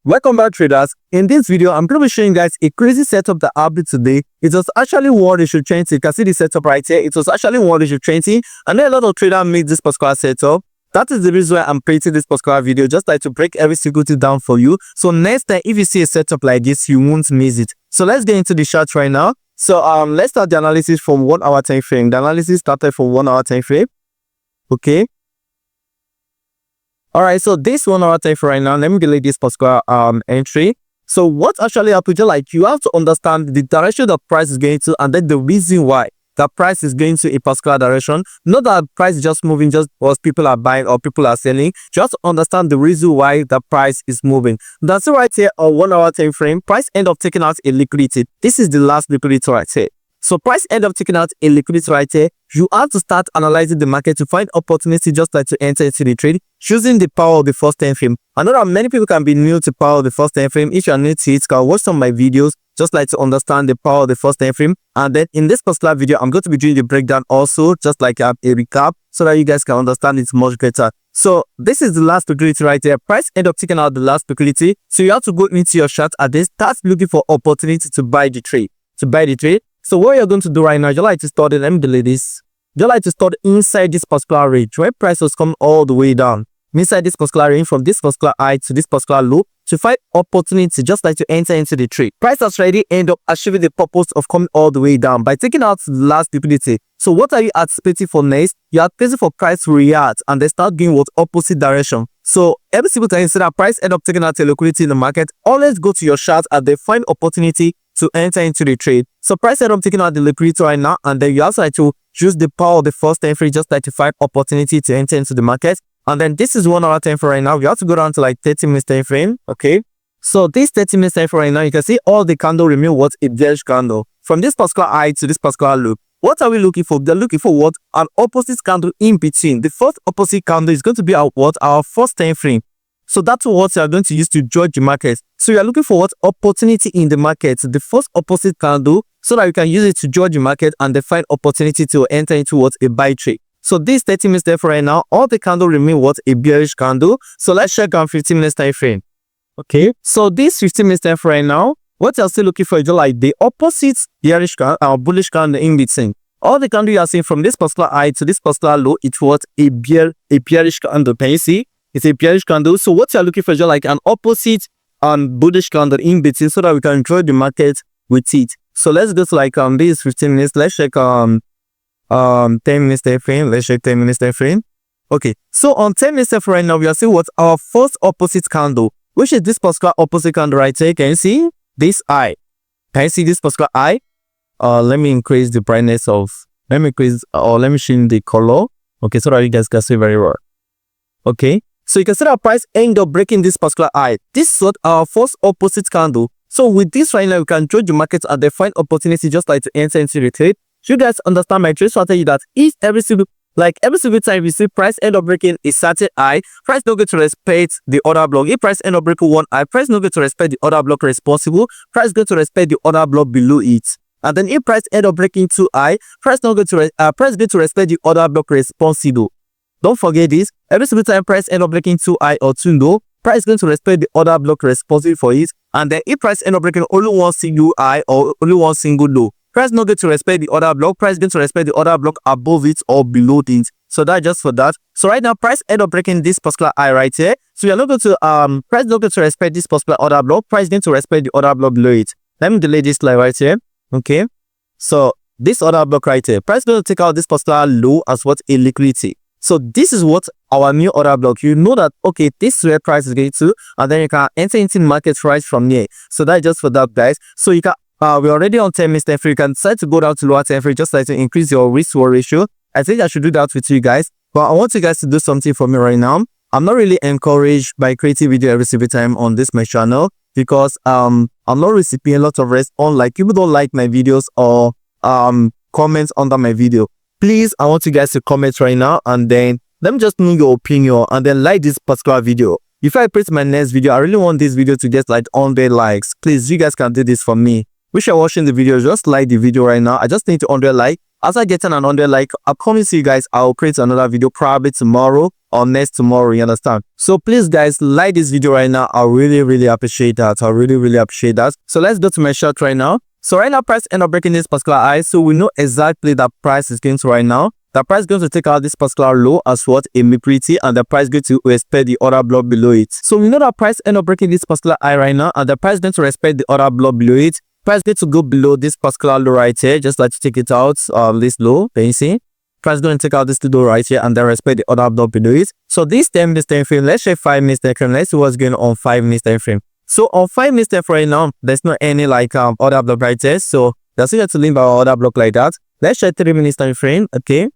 Welcome back, traders. In this video, I'm going to be showing you guys a crazy setup that happened today. It was actually one issue 20. You can see the setup right here. It was actually one issue 20, and then a lot of traders made this particular setup. That is the reason why I'm creating this particular video, just like to break every single thing down for you. So next time, if you see a setup like this, you won't miss it. So let's get into the chart right now. So let's start the analysis from 1 hour time frame. The analysis started from 1 hour time frame. Okay. All right, so this 1 hour time frame right now, let me delete this particular entry. So what actually happened, like you have to understand the direction the price is going to, and then the reason why the price is going to a particular direction. Not that price is just moving just because people are buying or people are selling. Just understand the reason why the price is moving. That's it right here on 1 hour time frame. Price end up taking out a liquidity. This is the last liquidity right here. So price end up taking out a liquidity right here. You have to start analyzing the market to find opportunity, just like to enter into the trade using the power of the first time frame. I know that many people can be new to power of the first time frame. If you are new to it, can watch some of my videos just like to understand the power of the first time frame. And then in this particular video, I'm going to be doing the breakdown also, just like a recap, so that you guys can understand it much better. So this is the last liquidity right there. Price end up taking out the last liquidity. So you have to go into your chart and then start looking for opportunity to buy the trade. So what you're going to do right now, you like to start it. Let me delete this. You like to start inside this particular range where price was coming all the way down. Inside this particular range, from this particular high to this particular low, to find opportunity, just like to enter into the trade. Price has already end up achieving the purpose of coming all the way down by taking out the last liquidity. So what are you anticipating for next? You are anticipating for price to react and they start going what opposite direction. So every single time you see that price end up taking out a liquidity in the market, always go to your chart and they find opportunity to enter into the trade. So price end up taking out the liquidity right now, and then you also like to use the power of the first time frame, just like to find opportunity to enter into the market. And then this is 1 hour time frame right now. You have to go down to like 30 minutes time frame. Okay. So this 30 minutes time frame right now, you can see all the candle remain what a bearish candle. From this particular high to this particular low. What are we looking for? They're looking for what? An opposite candle in between. The first opposite candle is going to be our what? Our first time frame. So that's what you are going to use to judge the market. So you are looking for what? Opportunity in the market. The first opposite candle, so that you can use it to judge the market and define opportunity to enter into what? A buy trade. So this 30 minutes time frame right now, all the candle remain what? A bearish candle. So let's check on 15 minutes time frame. Okay. So this 15 minutes time frame right now, what you're still looking for is like the opposite bearish candle, bullish candle in between. All the candle you are seeing from this particular high to this particular low, it's what? A bearish candle. Can you see? It's a bearish candle. So what you're looking for is like an opposite bullish candle in between, so that we can enjoy the market with it. So let's go to like this 15 minutes. Let's check 10 minutes time frame. Let's check 10 minutes time frame. Okay. So on 10 minutes time frame right now, we are seeing what? Our first opposite candle, which is this particular opposite candle right here. Can you see this eye? Can you see this particular eye? Let me increase the brightness of, let me change the color. Okay, so that you guys can see very well. Okay. So you can see that price end up breaking this particular high. This is what our first opposite candle. So with this right now, you can judge the market and define opportunity, just like to enter into the trade. You guys understand my trade strategy that if every single time you see price end up breaking a certain high, price not going to respect the other block. If price end up breaking one high, price not going to respect the other block responsible. Price going to respect the other block below it. And then if price end up breaking too high, price not going to respect the other block responsible. Don't forget this. Every single time price end up breaking too high or too low, price is going to respect the other block responsible for it. And then if price end up breaking only one single high or only one single low, price not going to respect the other block. Price is going to respect the other block above it or below it. So that's just for that. So right now, price end up breaking this particular high right here. So you're not going to price not going to respect this particular other block. Price is going to respect the other block below it. Let me delete this slide right here. Okay. So this other block right here, price is going to take out this particular low as what? A liquidity. So this is what our new order block. You know that, okay, this is where price is going to, and then you can enter into market right from here. So that's just for that, guys. So you can, we're already on 10 minutes time frame. You can decide to go down to lower time frame, just like to increase your risk reward ratio. I think I should do that with you guys. But I want you guys to do something for me right now. I'm not really encouraged by creating video every single time on this my channel, because I'm not receiving a lot of rest on, like, people don't like my videos or comments under my video. Please, I want you guys to comment right now, and then let me just know your opinion, and then like this particular video. If I press my next video, I really want this video to get like 100 likes. Please, you guys can do this for me. Wish you're watching the video, just like the video right now. I just need to 100 likes, After getting an 100 like, I promise you guys I'll create another video probably tomorrow or next tomorrow, you understand? So please guys, like this video right now. I really appreciate that. I really appreciate that. So let's go to my chart right now. So right now price end up breaking this particular high, so we know exactly that price is going to right now. The price is going to take out this particular low as what a liquidity, and the price is going to respect the other block below it. So we know that price end up breaking this particular high right now, and the price is going to respect the other block below it. Price is going to go below this particular low right here, just like to take it out, this low. Can you see? Price is going to take out this low right here and then respect the other block below it. So this 10 minutes time frame, let's check 5 minutes time frame. Let's see what's going on 5 minutes time frame. So on 5 minutes time frame right now, there's not any like other block right there. So that's it to leave our other block like that. Let's check 3 minutes time frame. Okay.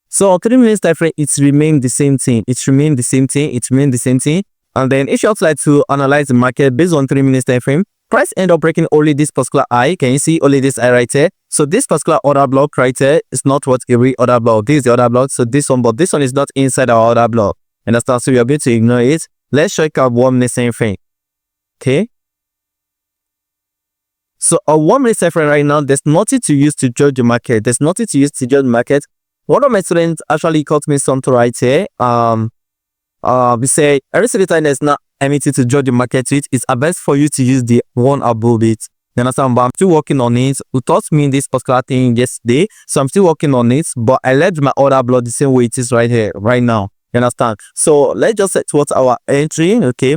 So on 3 minutes time frame, it's remained the same thing. It's remained the same thing. It's remained the same thing. And then if you also like to analyze the market based on 3 minutes time frame, price end up breaking only this particular high. Can you see only this high right here? So this particular order block right here is not what a real order block. This is the order block. So this one, but this one is not inside our order block. Understand? So we are going to ignore it. Let's check out 1 minute time frame. Okay. So a 1 minute time frame right now, there's nothing to use to judge the market. There's nothing to use to judge the market. One of my students actually caught me something right here. We say every single time there's not anything to judge the market with, it's best for you to use the one above it. You understand? But I'm still working on it. We taught me this particular thing yesterday, so I'm still working on it. But I left my order block the same way it is right here, right now. You understand? So let's just set what our entry. Okay,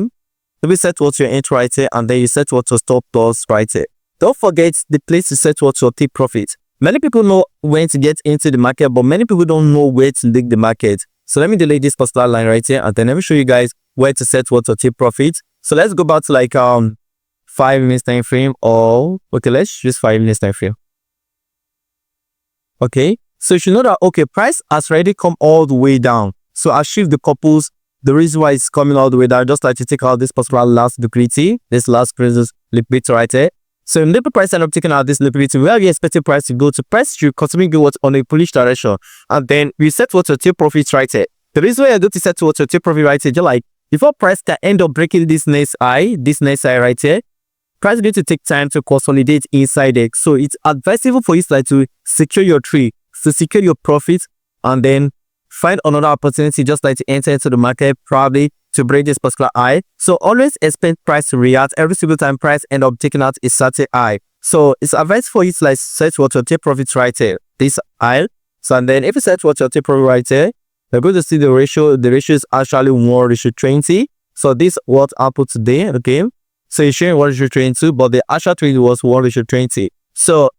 we set what your entry right here, and then you set what your stop loss right here. Don't forget the place to set what your take profit. Many people know when to get into the market, but many people don't know where to dig the market. So let me delete this particular line right here, and then let me show you guys where to set what to take profit. So let's go back to like 5 minutes time frame, or okay, let's use 5 minutes time frame. Okay, so you should know that okay, price has already come all the way down. So I shift the couples. The reason why it's coming all the way down, just like to take out this particular last liquidity, this last prices liquidity right here. So in the price end up taking out this liquidity, where are we expecting price to go? To price should continue go on a bullish direction, and then we set what to take profits right here. The reason why I go to set what to take profit right here, just like before price can end up breaking this next high right here, price need to take time to consolidate inside it. So it's advisable for you to secure your trade, to secure your profits, and then find another opportunity just like to enter into the market, probably to break this particular high. So always expect price to react every single time price end up taking out a certain high. So it's advised for you to like set what your take profits right here, this high. So and then if you set what your take profit right here, you're going to see the ratio. The ratio is actually 1:20. So this what output today. Okay, so it's showing 1:22, but the actual trade was 1:20. So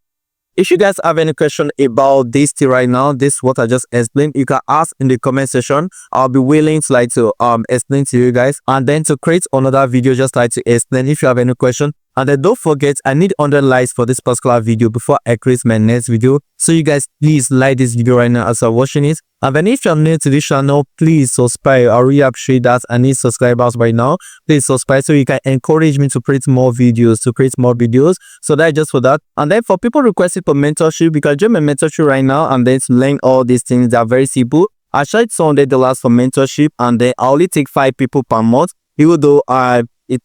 if you guys have any question about this thing right now, this what I just explained, you can ask in the comment section. I'll be willing to like to explain to you guys, and then to create another video just like to explain if you have any question. And then don't forget, I need 100 likes for this particular video before I create my next video. So you guys please like this video right now as I'm watching it. And then if you're new to this channel, please subscribe. I really appreciate that. I need subscribers right now. Please subscribe so you can encourage me to create more videos, So that's just for that. And then for people requesting for mentorship, you can join my mentorship right now and then to learn all these things that are very simple. I charge $200 for mentorship, and then I only take 5 people per month. Even though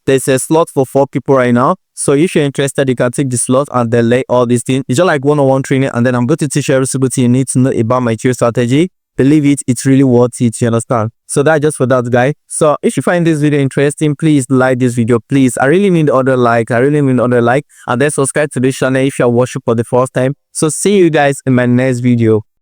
there's a slot for 4 people right now. So if you're interested, you can take the slot and then lay all these things. It's just like one-on-one training, and then I'm going to teach you every single thing you need to know about my trade strategy. Believe it, it's really worth it, you understand? So that's just for that, guy. So if you find this video interesting, please like this video, please. I really need other like, and then subscribe to this channel if you're watching for the first time. So see you guys in my next video.